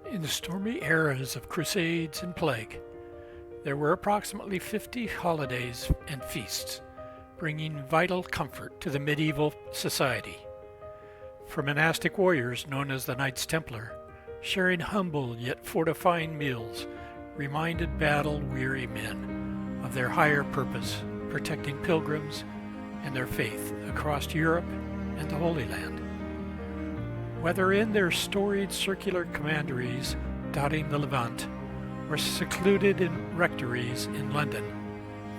In the stormy eras of crusades and plague, there were approximately 50 holidays and feasts, bringing vital comfort to the medieval society. For monastic warriors known as the Knights Templar, sharing humble yet fortifying meals reminded battle-weary men of their higher purpose, protecting pilgrims and their faith across Europe and the Holy Land. Whether in their storied circular commanderies dotting the Levant, or secluded in rectories in London,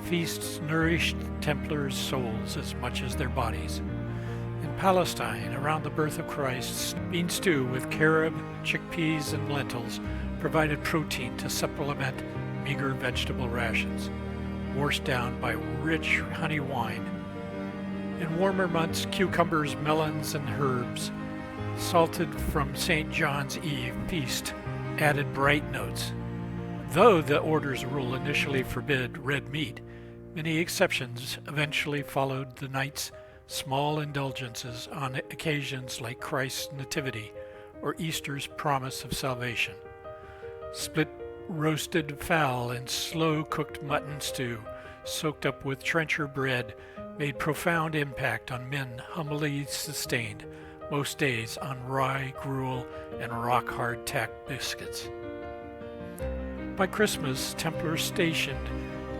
feasts nourished Templars' souls as much as their bodies. In Palestine, around the birth of Christ, bean stew with carob, chickpeas, and lentils provided protein to supplement meager vegetable rations, washed down by rich honey wine. In warmer months, cucumbers, melons, and herbs, salted from St. John's Eve feast, added bright notes. Though the order's rule initially forbid red meat, many exceptions eventually followed the knight's small indulgences on occasions like Christ's Nativity or Easter's promise of salvation. Split roasted fowl and slow-cooked mutton stew, soaked up with trencher bread, made profound impact on men humbly sustained most days on rye, gruel, and rock-hard tack biscuits. By Christmas, Templars stationed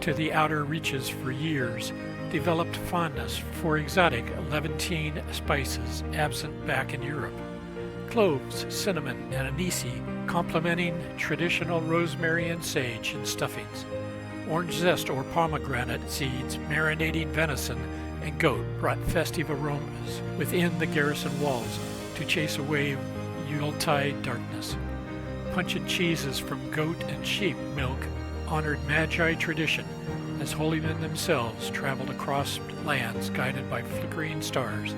to the outer reaches for years developed fondness for exotic Levantine spices absent back in Europe. Cloves, cinnamon, and anise complementing traditional rosemary and sage in stuffings. Orange zest or pomegranate seeds marinating venison and goat brought festive aromas within the garrison walls to chase away Yuletide darkness. Pungent cheeses from goat and sheep milk honored Magi tradition as holy men themselves traveled across lands guided by flickering stars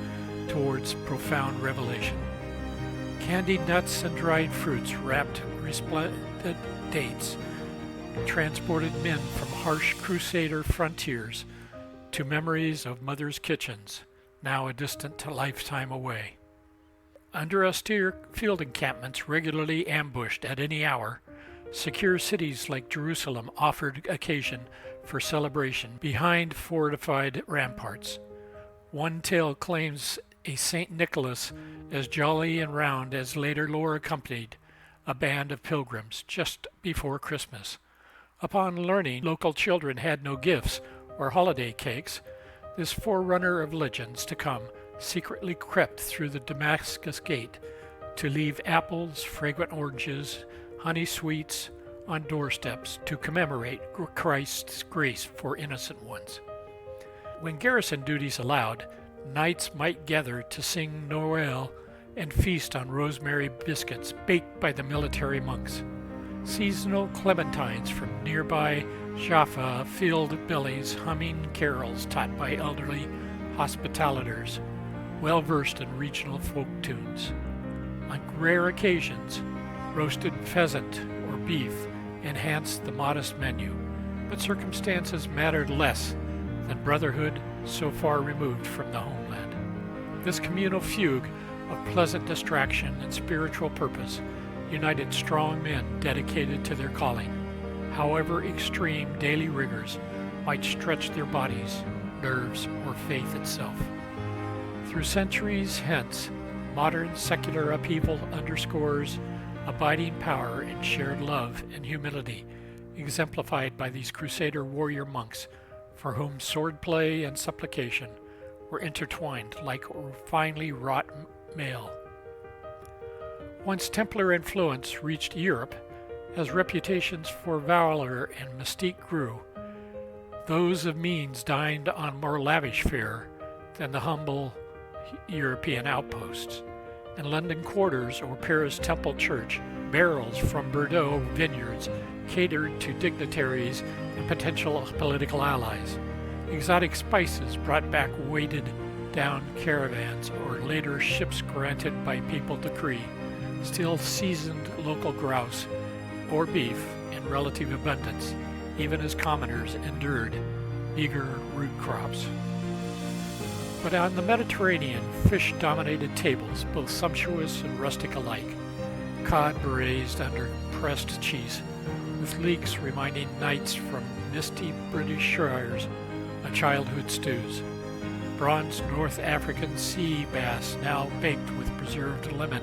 towards profound revelation. Candied nuts and dried fruits wrapped resplendent dates transported men from harsh crusader frontiers to memories of mothers' kitchens, now a distant lifetime away. Under austere field encampments regularly ambushed at any hour, secure cities like Jerusalem offered occasion for celebration behind fortified ramparts. One tale claims a St. Nicholas as jolly and round as later lore accompanied a band of pilgrims just before Christmas. Upon learning local children had no gifts or holiday cakes, this forerunner of legends to come secretly crept through the Damascus gate to leave apples, fragrant oranges, honey sweets on doorsteps to commemorate Christ's grace for innocent ones. When garrison duties allowed, knights might gather to sing Noel and feast on rosemary biscuits baked by the military monks. Seasonal clementines from nearby Jaffa filled bellies humming carols taught by elderly hospitalitors, well-versed in regional folk tunes. On rare occasions, roasted pheasant or beef enhanced the modest menu, but circumstances mattered less than brotherhood so far removed from the homeland. This communal fugue of pleasant distraction and spiritual purpose united strong men dedicated to their calling, however extreme daily rigors might stretch their bodies, nerves, or faith itself. Through centuries hence, modern secular upheaval underscores abiding power in shared love and humility, exemplified by these crusader warrior monks for whom swordplay and supplication were intertwined like finely wrought mail. Once Templar influence reached Europe, as reputations for valor and mystique grew, those of means dined on more lavish fare than the humble European outposts. In London quarters or Paris Temple Church, barrels from Bordeaux vineyards catered to dignitaries and potential political allies. Exotic spices brought back weighted down caravans or later ships granted by papal decree, still seasoned local grouse or beef in relative abundance, even as commoners endured meager root crops. But on the Mediterranean, fish dominated tables, both sumptuous and rustic alike. cod braised under pressed cheese, with leeks reminding nights from misty British shires of childhood stews. Bronze North African sea bass, now baked with preserved lemon,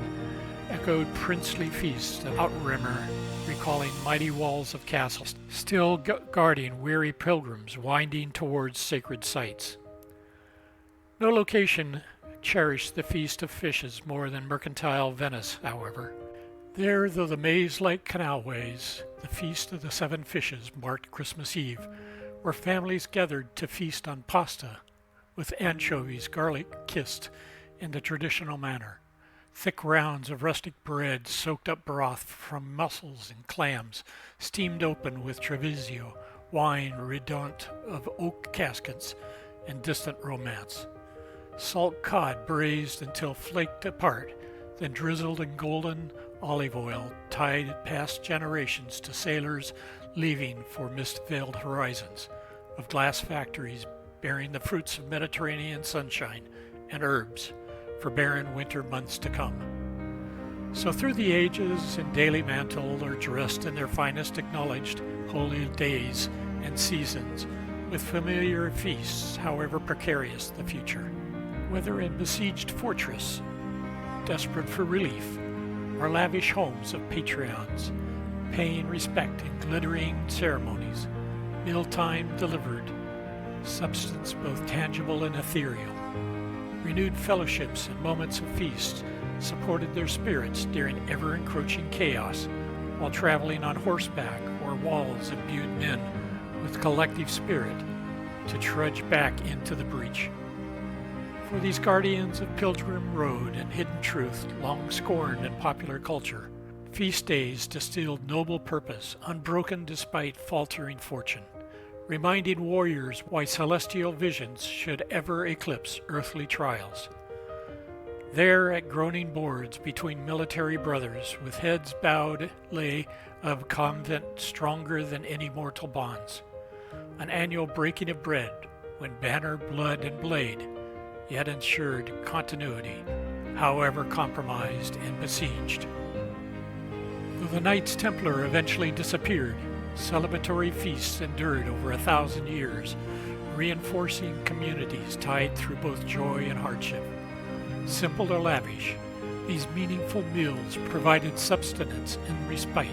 echoed princely feasts of Outremer, recalling mighty walls of castles, still guarding weary pilgrims winding towards sacred sites. No location cherished the Feast of Fishes more than mercantile Venice, however. There, though the maze-like canalways, the Feast of the Seven Fishes marked Christmas Eve, where families gathered to feast on pasta, with anchovies garlic-kissed in the traditional manner. Thick rounds of rustic bread soaked up broth from mussels and clams, steamed open with Treviso, wine redolent of oak caskets and distant romance. Salt cod braised until flaked apart, then drizzled in golden olive oil, tied past generations to sailors leaving for mist-veiled horizons of glass factories bearing the fruits of Mediterranean sunshine and herbs for barren winter months to come. So through the ages, in daily mantle or dressed in their finest acknowledged holy days and seasons, with familiar feasts, however precarious the future. Whether in besieged fortress, desperate for relief, or lavish homes of patrons, paying respect in glittering ceremonies, mealtime delivered, substance both tangible and ethereal. Renewed fellowships and moments of feast supported their spirits during ever-encroaching chaos, while traveling on horseback or walls imbued men with collective spirit to trudge back into the breach. For these guardians of Pilgrim Road and hidden truth, long scorned in popular culture, feast days distilled noble purpose, unbroken despite faltering fortune, reminding warriors why celestial visions should ever eclipse earthly trials. There at groaning boards between military brothers, with heads bowed, lay of convent stronger than any mortal bonds. An annual breaking of bread, when banner, blood, and blade yet ensured continuity, however compromised and besieged. Though the Knights Templar eventually disappeared, celebratory feasts endured over 1,000 years, reinforcing communities tied through both joy and hardship. Simple or lavish, these meaningful meals provided subsistence and respite,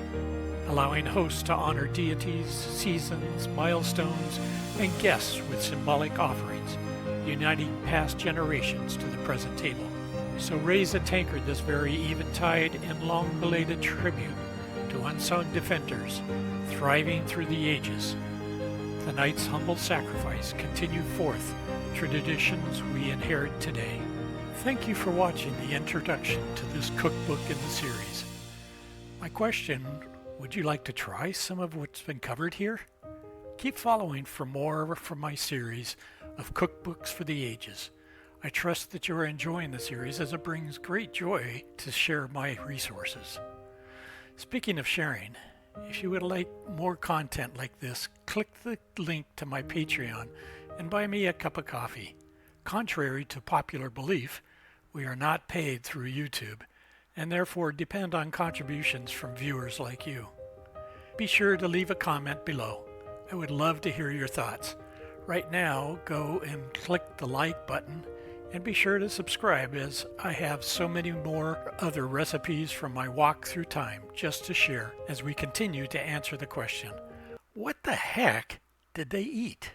allowing hosts to honor deities, seasons, milestones, and guests with symbolic offerings, uniting past generations to the present table. So raise a tankard this very eventide and long-belated tribute to unsung defenders, thriving through the ages. The Knight's humble sacrifice continue forth traditions we inherit today. Thank you for watching the introduction to this cookbook in the series. My question, would you like to try some of what's been covered here? Keep following for more from my series of cookbooks for the ages. I trust that you are enjoying the series, as it brings great joy to share my resources. Speaking of sharing, if you would like more content like this, click the link to my Patreon and buy me a cup of coffee. Contrary to popular belief, we are not paid through YouTube, and therefore depend on contributions from viewers like you. Be sure to leave a comment below. I would love to hear your thoughts. Right now, go and click the like button, and be sure to subscribe, as I have so many more other recipes from my walk through time just to share as we continue to answer the question, what the heck did they eat?